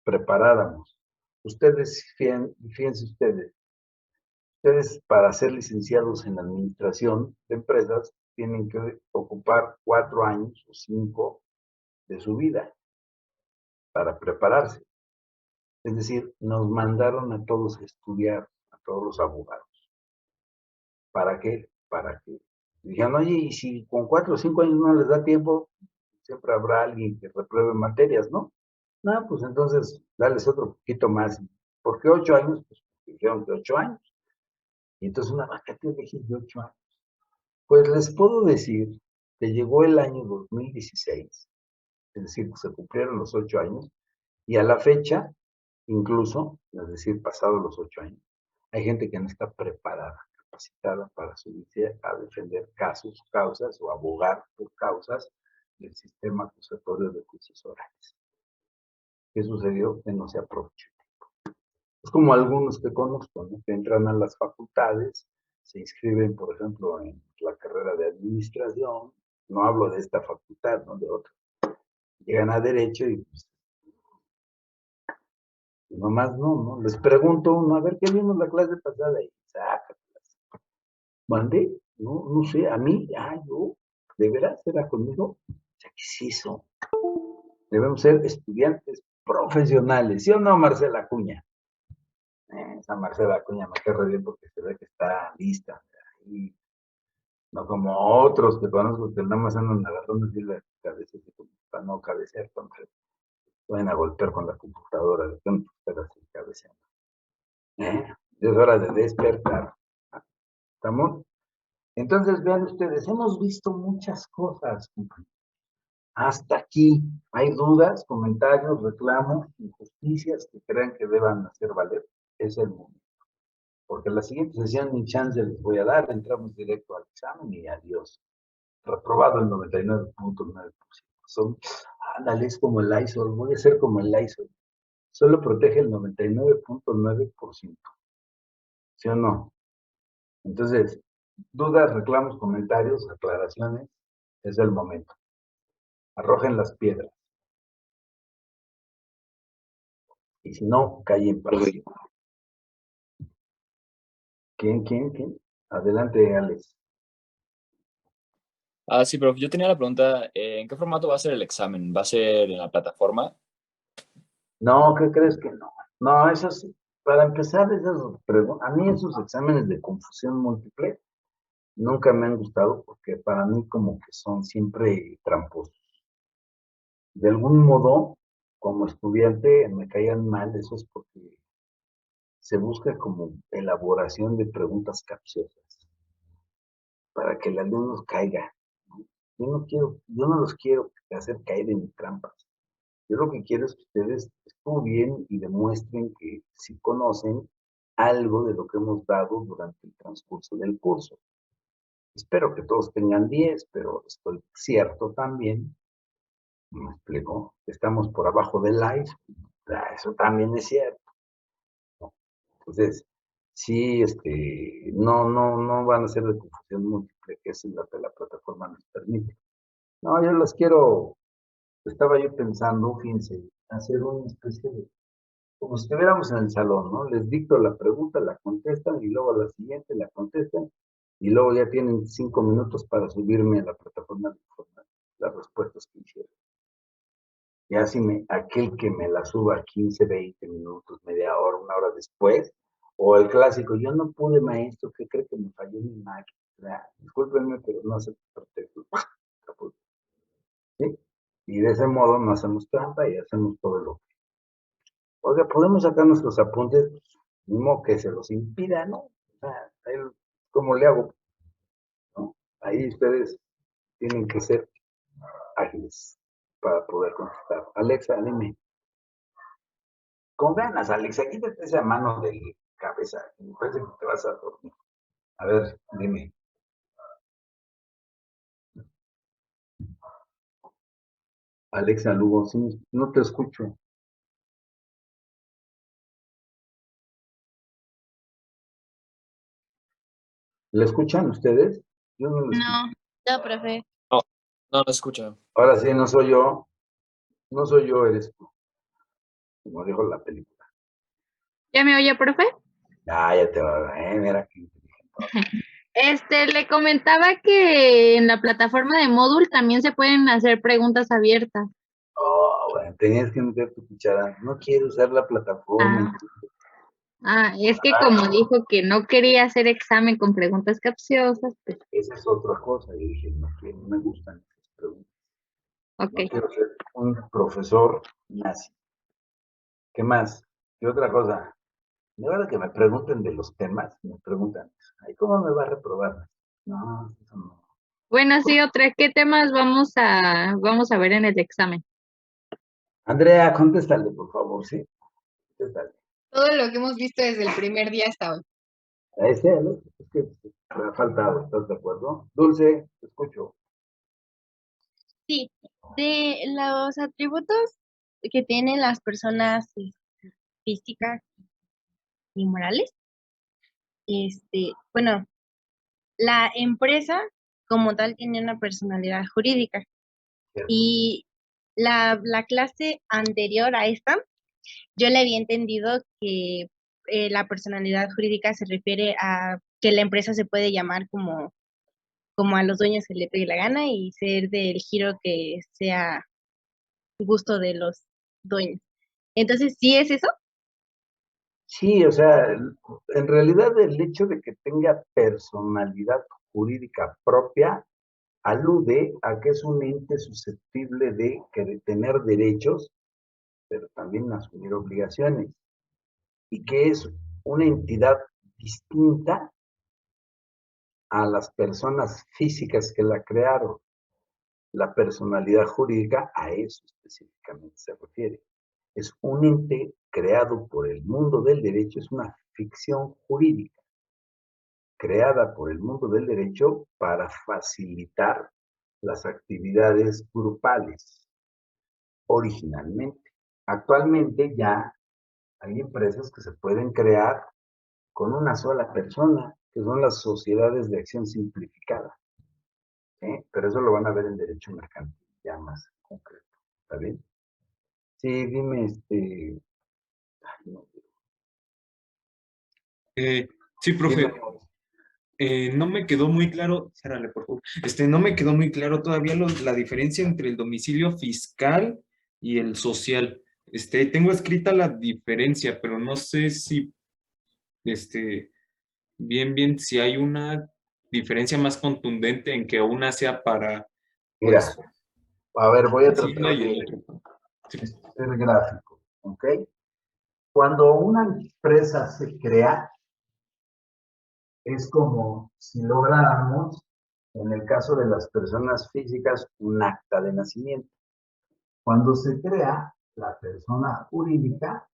preparáramos. Fíjense ustedes para ser licenciados en administración de empresas tienen que ocupar 4 años o 5 de su vida para prepararse. Es decir, nos mandaron a todos a estudiar, a todos los abogados. ¿Para qué? Para que digan, oye, y si con 4 o 5 años no les da tiempo, siempre habrá alguien que repruebe materias, ¿no? No, pues entonces, darles otro poquito más. ¿Por qué 8 años? Pues dijeron que 8 años. Y entonces una vacatio de 8 años. Pues les puedo decir que llegó el año 2016, es decir, que se cumplieron los 8 años, y a la fecha, incluso, es decir, pasados los 8 años, hay gente que no está preparada, capacitada para subirse a defender casos, causas o abogar por causas del sistema acusatorio de juicios orales. ¿Qué sucedió? Que no se aprovechó. Es como algunos que conozco, ¿no? Que entran a las facultades, se inscriben, por ejemplo, en la carrera de administración, no hablo de esta facultad, no de otra, llegan a derecho y pues, nomás no. Les pregunto uno, a ver, ¿qué vimos la clase pasada? Y sácatelas. ¿Mandé? No sé, a mí, yo, ¿de veras era conmigo? O sea, ¿qué es eso? Debemos ser estudiantes profesionales, ¿sí o no, Marcela Acuña? Esa Marcela Acuña me cae re bien porque se ve que está lista. Y no como otros que conozco que nada más andan agarrando así la cabeza así como para no cabecear, entonces pueden a golpear con la computadora, de tanto estar así cabeceando. Es hora de despertar. ¿Estamos? Entonces, vean ustedes, hemos visto muchas cosas, compañeros. Hasta aquí. ¿Hay dudas, comentarios, reclamos, injusticias que crean que deban hacer valer? Es el momento. Porque en la siguiente sesión ni chance les voy a dar, entramos directo al examen y adiós. Reprobado el 99.9%. Son, ándale, es como el ISOL, voy a ser como el ISOL. Solo protege el 99.9%. ¿Sí o no? Entonces, dudas, reclamos, comentarios, aclaraciones, es el momento. Arrojen las piedras. Y si no, callen para siempre. ¿Quién? Adelante, Alex. Sí, profe, yo tenía la pregunta, ¿en qué formato va a ser el examen? ¿Va a ser en la plataforma? No, ¿qué crees que no? No, esos, para empezar, a mí esos exámenes de confusión múltiple nunca me han gustado porque para mí como que son siempre tramposos. De algún modo, como estudiante, me caían mal esos porque se busca como elaboración de preguntas capciosas para que el alumno caiga. Yo no los quiero hacer caer en trampas. Yo lo que quiero es que ustedes estudien y demuestren que sí conocen algo de lo que hemos dado durante el transcurso del curso. Espero que todos tengan 10, pero estoy cierto también, me explico, estamos por abajo del live, eso también es cierto. Entonces, sí, no van a ser de confusión múltiple, que es lo que la plataforma nos permite. No, yo las quiero, estaba yo pensando, fíjense, hacer una especie de, como si estuviéramos en el salón, ¿no? Les dicto la pregunta, la contestan y luego a la siguiente la contestan y luego ya tienen 5 minutos para subirme a la plataforma de informar las respuestas que hicieron. Ya si aquel que me la suba 15, 20 minutos, media hora, una hora después, o el clásico, yo no pude, maestro, ¿qué cree que me falló mi máquina? Discúlpenme, pero no se pretexto. ¿Sí? Y de ese modo no hacemos trampa y hacemos todo lo que. Oiga, podemos sacar nuestros apuntes, no que se los impida, ¿no? O sea, ¿cómo le hago? ¿No? Ahí ustedes tienen que ser ágiles para poder contestar. Alexa, dime. Con ganas, Alexa, quítate esa mano de cabeza. Me parece que te vas a dormir. A ver, dime. Alexa Lugo, sí, no te escucho. ¿Le escuchan ustedes? Yo no lo escucho. No, profe. No escucho. Ahora sí, no soy yo. No soy yo, eres tú. Como dijo la película. ¿Ya me oye, profe? Ya te va a ver, mira qué inteligente. Le comentaba que en la plataforma de Moodle también se pueden hacer preguntas abiertas. Oh, bueno, tenías que meter tu cuchara. No quiero usar la plataforma. Ah, es que como dijo que no quería hacer examen con preguntas capciosas, pues, Esa es otra cosa. Y dije, no me gustan esas preguntas. ok. No quiero ser un profesor nazi. ¿Qué más? ¿Qué otra cosa? De verdad que me pregunten de los temas, me preguntan, ay, ¿cómo me va a reprobar? No, eso no. Bueno, sí, otra, ¿qué temas vamos a ver en el examen? Andrea, contéstale, por favor, ¿sí? Contéstale. Todo lo que hemos visto desde el primer día hasta hoy. A ese, ¿no? Es que me ha faltado, ¿estás de acuerdo? Dulce, te escucho. Sí, de los atributos que tienen las personas físicas y morales, bueno, la empresa como tal tiene una personalidad jurídica ¿Cierto? y la clase anterior a esta, yo le había entendido que la personalidad jurídica se refiere a que la empresa se puede llamar como a los dueños se le pegue la gana y ser del giro que sea gusto de los dueños. Entonces, ¿sí es eso? Sí, o sea, en realidad el hecho de que tenga personalidad jurídica propia alude a que es un ente susceptible de tener derechos, pero también asumir obligaciones, y que es una entidad distinta a las personas físicas que la crearon. La personalidad jurídica a eso específicamente se refiere. Es un ente creado por el mundo del derecho, es una ficción jurídica creada por el mundo del derecho para facilitar las actividades grupales originalmente. Actualmente ya hay empresas que se pueden crear con una sola persona, que son las sociedades de acción simplificada. ¿Eh? Pero eso lo van a ver en derecho mercantil, ya más concreto. ¿Está bien? Sí, dime, ay, no, Sí, profe. dime, No me quedó muy claro, cérrale, por favor. No me quedó muy claro todavía la diferencia entre el domicilio fiscal y el social. Tengo escrita la diferencia, pero no sé si, bien, si hay una diferencia más contundente en que una sea para, mira, pues, a ver, voy a Hacienda tratar y el de otro. Sí. ser gráfico, ¿ok? Cuando una empresa se crea, es como si lográramos, en el caso de las personas físicas, un acta de nacimiento. Cuando se crea la persona jurídica,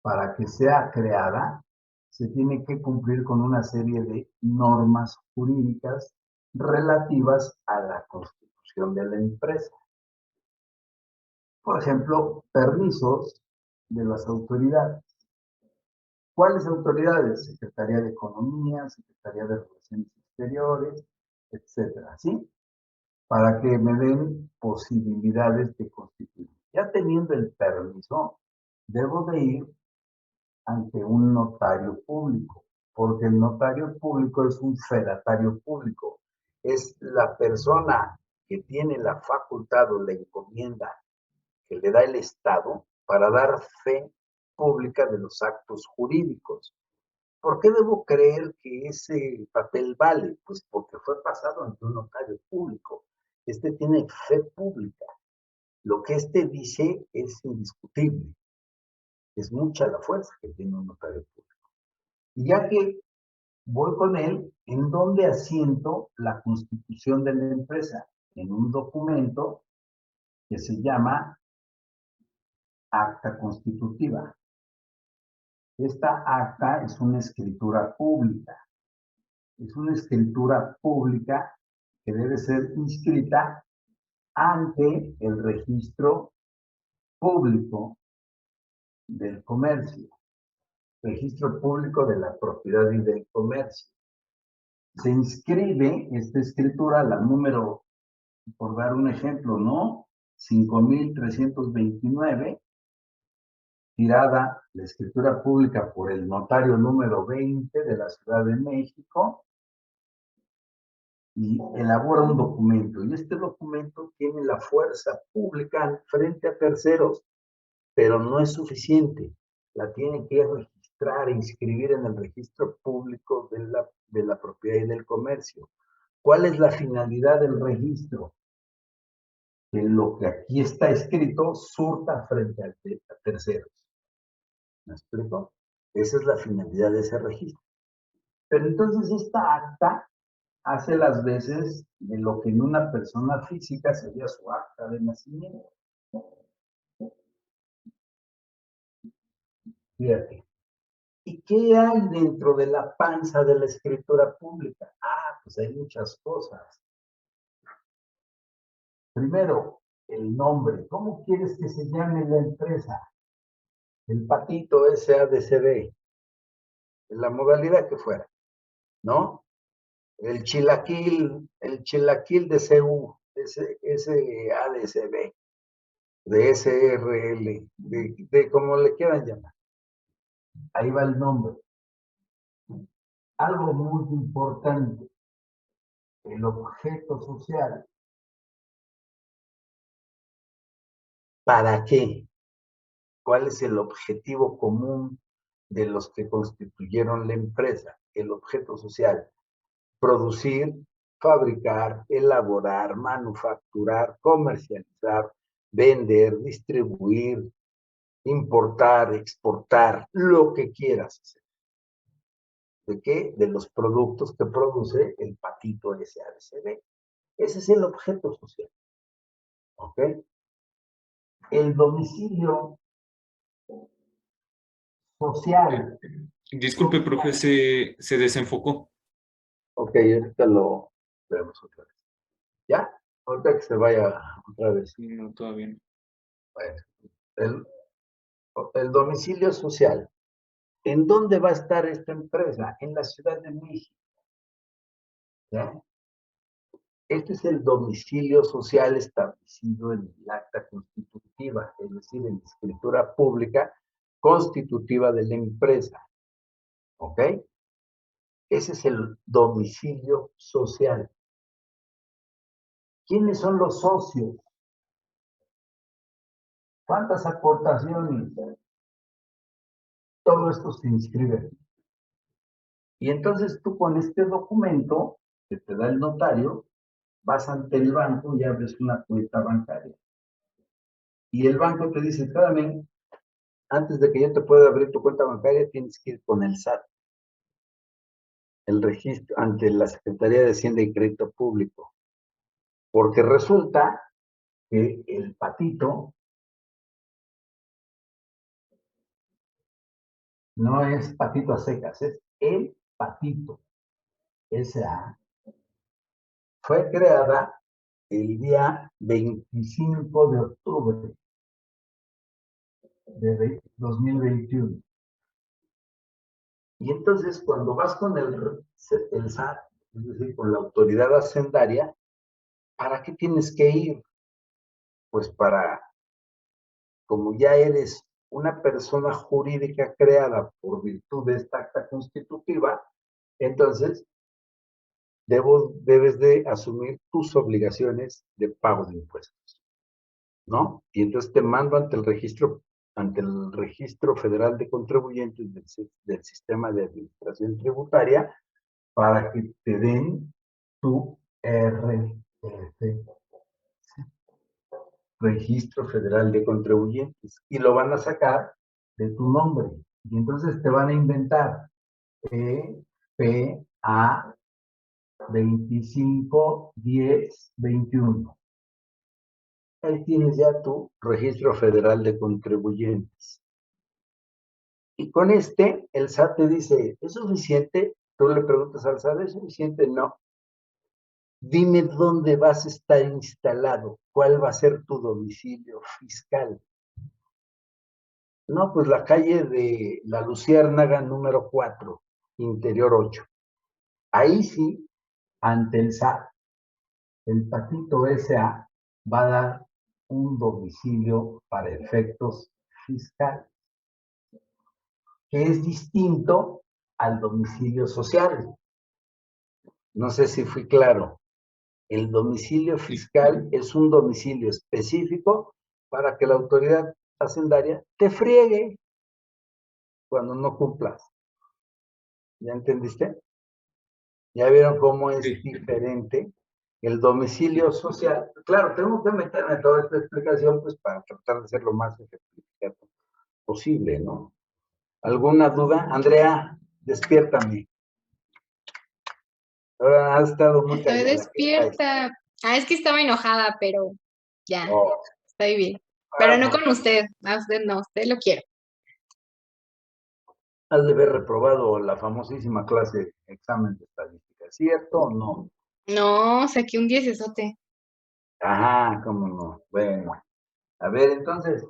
para que sea creada, se tiene que cumplir con una serie de normas jurídicas relativas a la constitución de la empresa. Por ejemplo, permisos de las autoridades. ¿Cuáles autoridades? Secretaría de Economía, Secretaría de Relaciones Exteriores, etcétera, ¿sí? Para que me den posibilidades de constituir. Ya teniendo el permiso, debo de ir ante un notario público, porque el notario público es un fedatario público, es la persona que tiene la facultad o la encomienda que le da el Estado para dar fe pública de los actos jurídicos. ¿Por qué debo creer que ese papel vale? Pues porque fue pasado ante un notario público. Este tiene fe pública. Lo que este dice es indiscutible. Es mucha la fuerza que tiene un notario público. Y ya que voy con él, ¿en dónde asiento la constitución de la empresa? En un documento que se llama acta constitutiva. Esta acta es una escritura pública. Es una escritura pública que debe ser inscrita ante el registro público del comercio, registro público de la propiedad y del comercio. Se inscribe esta escritura, la número, por dar un ejemplo, ¿no? 5329, tirada la escritura pública por el notario número 20 de la Ciudad de México, y elabora un documento. Y este documento tiene la fuerza pública frente a terceros, pero no es suficiente. La tiene que registrar e inscribir en el registro público de la propiedad y del comercio. ¿Cuál es la finalidad del registro? Que lo que aquí está escrito surta frente a terceros. ¿Me explico? Esa es la finalidad de ese registro. Pero entonces esta acta hace las veces de lo que en una persona física sería su acta de nacimiento. Fíjate. ¿Y qué hay dentro de la panza de la escritura pública? Ah, pues hay muchas cosas. Primero, el nombre. ¿Cómo quieres que se llame la empresa? El Patito SADCB, en la modalidad que fuera, ¿no? El chilaquil de CU, SADCB. de SRL, de como le quieran llamar. Ahí va el nombre. Algo muy importante, el objeto social. ¿Para qué? ¿Cuál es el objetivo común de los que constituyeron la empresa? El objeto social. Producir, fabricar, elaborar, manufacturar, comercializar, vender, distribuir, importar, exportar, lo que quieras hacer. ¿De qué? De los productos que produce el patito SADCB. Ese es el objeto social. ¿Ok? El domicilio social. Disculpe, profe, se desenfocó. Ok, ahorita lo vemos otra vez. ¿Ya? Ahorita que se vaya otra vez. No, todavía no. Bueno, el domicilio social. ¿En dónde va a estar esta empresa? En la Ciudad de México. ¿Ya? Este es el domicilio social establecido en el acta constitutiva, es decir, en la escritura pública constitutiva de la empresa. ¿Ok? Ese es el domicilio social. ¿Quiénes son los socios? ¿Cuántas aportaciones? Todo esto se inscribe. Y entonces tú con este documento que te da el notario, vas ante el banco y abres una cuenta bancaria. Y el banco te dice, espérame, antes de que yo te pueda abrir tu cuenta bancaria, tienes que ir con el SAT, el registro, ante la Secretaría de Hacienda y Crédito Público. Porque resulta que el patito no es patito a secas, es el patito. S.A. Fue creada el día 25 de octubre de 2021. Y entonces cuando vas con el SAT, es decir, con la autoridad hacendaria, ¿para qué tienes que ir? Pues para, como ya eres una persona jurídica creada por virtud de esta acta constitutiva, entonces debes de asumir tus obligaciones de pago de impuestos, ¿no? Y entonces te mando ante el Registro Federal de Contribuyentes del Sistema de Administración Tributaria para que te den tu RFC, Registro Federal de Contribuyentes, y lo van a sacar de tu nombre. Y entonces te van a inventar PA 25 10 21. Ahí tienes ya tu Registro Federal de Contribuyentes. Y con este, el SAT te dice, ¿es suficiente? Tú le preguntas al SAT, ¿es suficiente? No. Dime dónde vas a estar instalado, cuál va a ser tu domicilio fiscal. No, pues la calle de La Luciérnaga número 4, interior 8. Ahí sí, ante el SAT, el patito S.A. va a dar un domicilio para efectos fiscales, que es distinto al domicilio social. No sé si fui claro. El domicilio fiscal es un domicilio específico para que la autoridad hacendaria te friegue cuando no cumplas. ¿Ya entendiste? ¿Ya vieron cómo es Sí. diferente el domicilio social? Claro, tengo que meterme en toda esta explicación pues para tratar de ser lo más ejemplificado posible, ¿no? ¿Alguna duda? Andrea, despiértame. Ahora has estado muy Estoy callada. ¿Qué traes? despierta. Ah, es que estaba enojada, pero ya, Oh, estoy bien. Pero no pues, con usted. A usted no, a usted lo quiero. has de haber reprobado la famosísima clase examen de estadística, ¿cierto o no? No, saqué un 10esote. Ajá, cómo no. Bueno, a ver, entonces,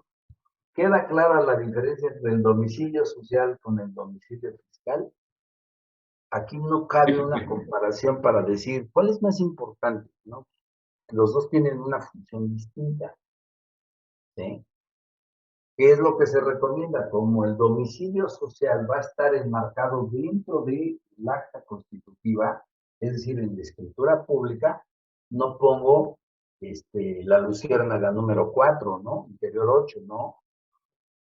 ¿queda clara la diferencia entre el domicilio social con el domicilio fiscal? Aquí no Sí, cabe una profe. comparación para decir cuál es más importante, ¿no? Los dos tienen una función distinta. ¿sí? ¿Qué es lo que se recomienda? Como el domicilio social va a estar enmarcado dentro de la acta constitutiva, es decir, en la escritura pública, no pongo la luciérnaga número 4, ¿no? Interior 8, ¿no?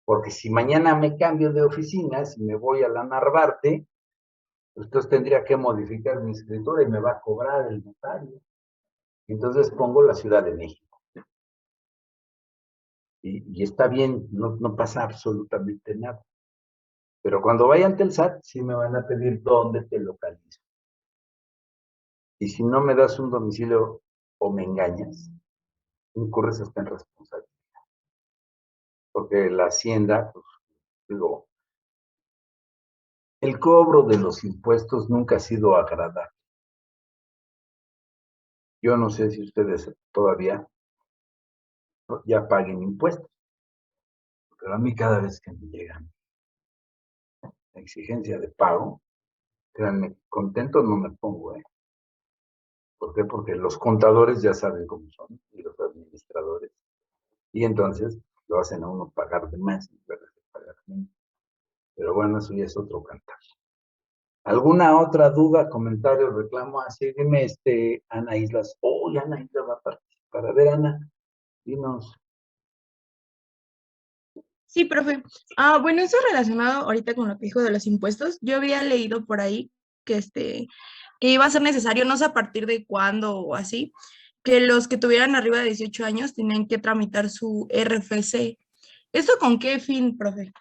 Porque si mañana me cambio de oficinas y me voy a la Narvarte, pues entonces tendría que modificar mi escritura y me va a cobrar el notario. Entonces pongo la Ciudad de México. Y está bien, no pasa absolutamente nada. Pero cuando vaya ante el SAT, sí me van a pedir dónde te localizo. Y si no me das un domicilio o me engañas, incurres hasta en responsabilidad. Porque la hacienda, pues, digo, el cobro de los impuestos nunca ha sido agradable. Yo no sé si ustedes todavía ya paguen impuestos, pero a mí cada vez que me llegan la exigencia de pago, créanme, contento no me pongo, ¿eh? ¿Por qué? Porque los contadores ya saben cómo son, y los administradores, y entonces lo hacen a uno pagar de más en vez de pagar menos. Pero bueno, eso ya es otro cantar. ¿Alguna otra duda, comentario, reclamo? Así, dime, Ana Islas. Oh, Ana Islas va a participar. A ver, Ana, dinos. Sí, profe. Bueno, eso relacionado ahorita con lo que dijo de los impuestos, yo había leído por ahí que que iba a ser necesario, no sé a partir de cuándo o así, que los que tuvieran arriba de 18 años tenían que tramitar su RFC. ¿Eso con qué fin, profe?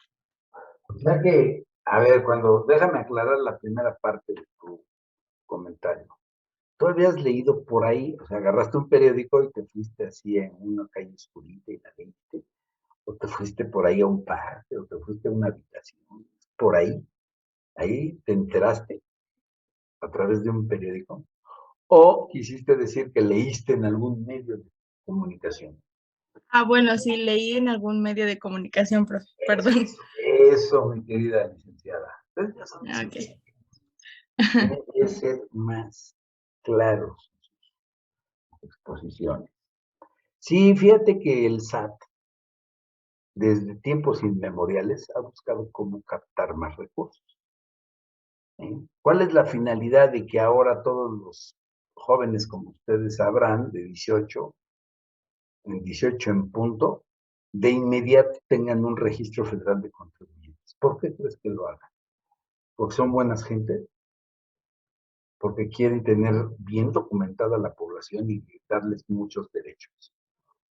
O sea que, a ver, déjame aclarar la primera parte de tu comentario. ¿Tú habías leído por ahí, o sea, agarraste un periódico y te fuiste así en una calle oscurita y la leíste? ¿O te fuiste por ahí a un parque? ¿O te fuiste a una habitación? Por ahí te enteraste a través de un periódico. ¿O quisiste decir que leíste en algún medio de comunicación? Bueno, sí, leí en algún medio de comunicación, profe, perdón. Eso, mi querida licenciada. Ustedes ya son Ok. licenciadas. Tienen que ser más claros en sus exposiciones. Sí, fíjate que el SAT, desde tiempos inmemoriales, ha buscado cómo captar más recursos. ¿Cuál es la finalidad de que ahora todos los jóvenes, como ustedes sabrán, de 18, en 18 en punto, de inmediato tengan un registro federal de contribuyentes? ¿Por qué crees que lo hagan? ¿Porque son buenas gentes? ¿Porque quieren tener bien documentada la población y darles muchos derechos?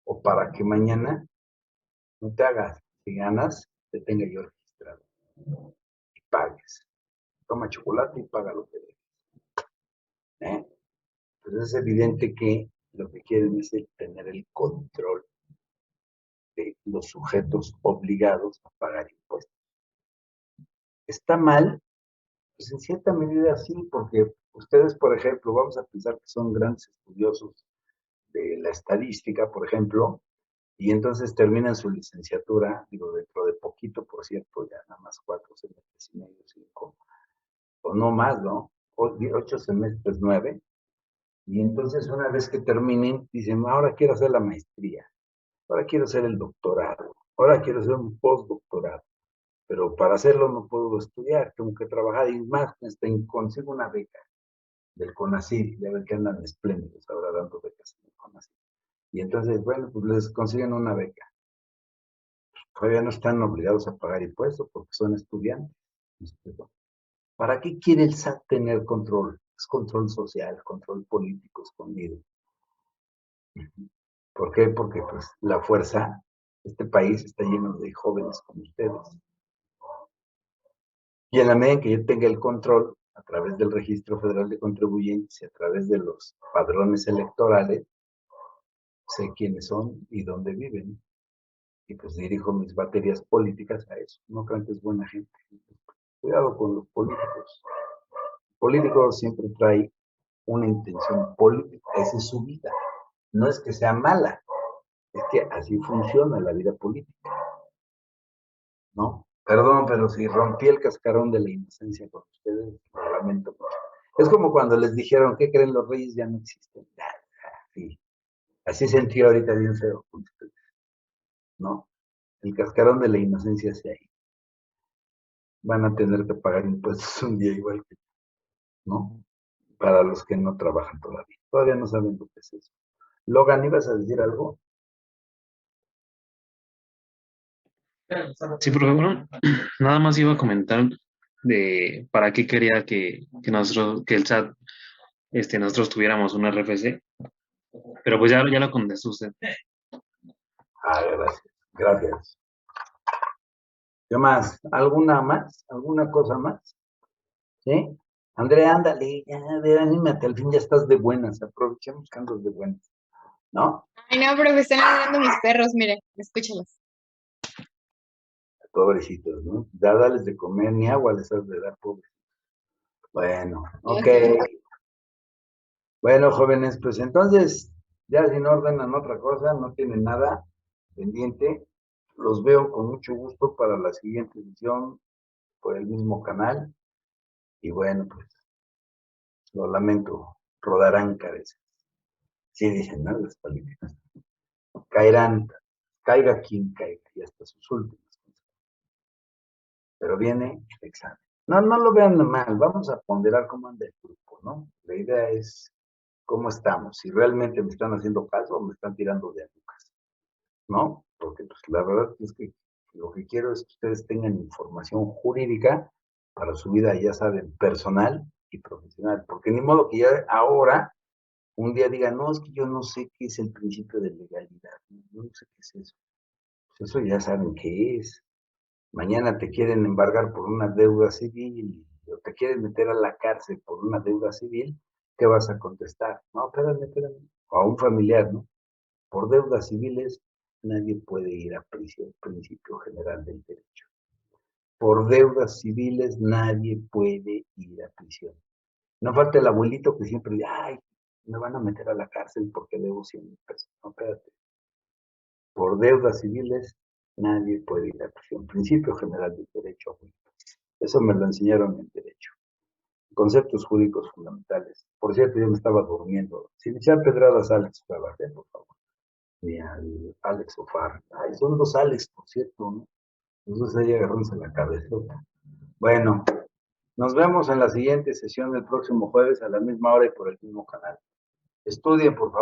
¿O para que mañana no te hagas, si ganas, te tenga yo registrado y pagues? Toma chocolate y paga lo que debes. Pues es evidente que lo que quieren es tener el control de los sujetos obligados a pagar impuestos. ¿Está mal? Pues en cierta medida sí, porque ustedes, por ejemplo, vamos a pensar que son grandes estudiosos de la estadística, por ejemplo, y entonces terminan su licenciatura, digo, dentro de poquito, por cierto, ya nada más 4 semestres y medio, 5, o no más, ¿no? 8 semestres, 9, y entonces una vez que terminen, dicen, ahora quiero hacer la maestría, ahora quiero hacer el doctorado, ahora quiero hacer un postdoctorado, pero para hacerlo no puedo estudiar, tengo que trabajar, y más, consigo una beca del CONACYT, ya ven que andan espléndidos ahora dando becas en el CONACYT. Y entonces, bueno, pues les consiguen una beca. Todavía no están obligados a pagar impuestos porque son estudiantes. ¿Para qué quiere el SAT tener control? Es control social, control político escondido. ¿Por qué? Porque pues la fuerza, este país está lleno de jóvenes como ustedes. Y en la medida en que yo tenga el control a través del Registro Federal de Contribuyentes y a través de los padrones electorales, sé quiénes son y dónde viven. Y pues dirijo mis baterías políticas a eso. No crean que es buena gente. Cuidado con los políticos. El político siempre trae una intención política. Esa es su vida. No es que sea mala, es que así funciona la vida política, ¿no? Perdón, pero si rompí el cascarón de la inocencia con ustedes, lo lamento mucho. Es como cuando les dijeron, ¿qué creen? Los reyes ya no existen. Sí. Así sentí ahorita bien feo con ustedes. ¿no? El cascarón de la inocencia hacia ahí. Van a tener que pagar impuestos un día igual que, ¿no? Para los que no trabajan todavía. Todavía no saben lo que es eso. Logan, ¿ibas a decir algo? Sí, profe, bueno, nada más iba a comentar de para qué quería que nosotros, que el SAT, nosotros tuviéramos un RFC, pero pues ya lo contestó usted. Ah, gracias. Gracias. ¿Qué más? ¿Alguna más? ¿Alguna cosa más? ¿Sí? Andrea, ándale, ya, anímate, al fin ya estás de buenas, aprovechemos que andas de buenas, ¿no? Ay, no, profe, están ladrando mis perros, mire, escúchalos. Pobrecitos, ¿no? Ya dales de comer, ni agua les has de dar, pobres. Bueno, ok. Bueno, jóvenes, pues entonces, ya si no ordenan otra cosa, no tienen nada pendiente, los veo con mucho gusto para la siguiente edición por el mismo canal. Y bueno, pues, lo lamento, rodarán cabezas. Sí dicen, ¿no? Las políticas. Caerán, caiga quien caiga, y hasta sus últimas consecuencias. Pero viene el examen. No, no lo vean mal, vamos a ponderar cómo anda el grupo, ¿no? La idea es cómo estamos, si realmente me están haciendo caso o me están tirando de agujas, ¿no? Porque pues la verdad es que lo que quiero es que ustedes tengan información jurídica para su vida, ya saben, personal y profesional, porque ni modo que ya ahora un día digan, no, es que yo no sé qué es el principio de legalidad, no sé qué es eso. Pues eso ya saben qué es. Mañana te quieren embargar por una deuda civil o te quieren meter a la cárcel por una deuda civil, ¿qué vas a contestar? No, espérame. O a un familiar, ¿no? Por deudas civiles nadie puede ir a prisión, principio general del derecho. Por deudas civiles nadie puede ir a prisión. No falta el abuelito que siempre dice, ay, me van a meter a la cárcel porque debo 100,000 pesos. No, espérate. Por deudas civiles nadie puede ir a prisión. Principio general del derecho, abuelito. Eso me lo enseñaron en derecho. Conceptos jurídicos fundamentales. Por cierto, yo me estaba durmiendo. Sin echar pedradas a Alex Trabajé, por favor. Ni al Alex Ofar. Ay, son dos Alex, por cierto, ¿no? Entonces ahí agarrándose la cabezota. Bueno, nos vemos en la siguiente sesión del próximo jueves a la misma hora y por el mismo canal. Estudien, por favor.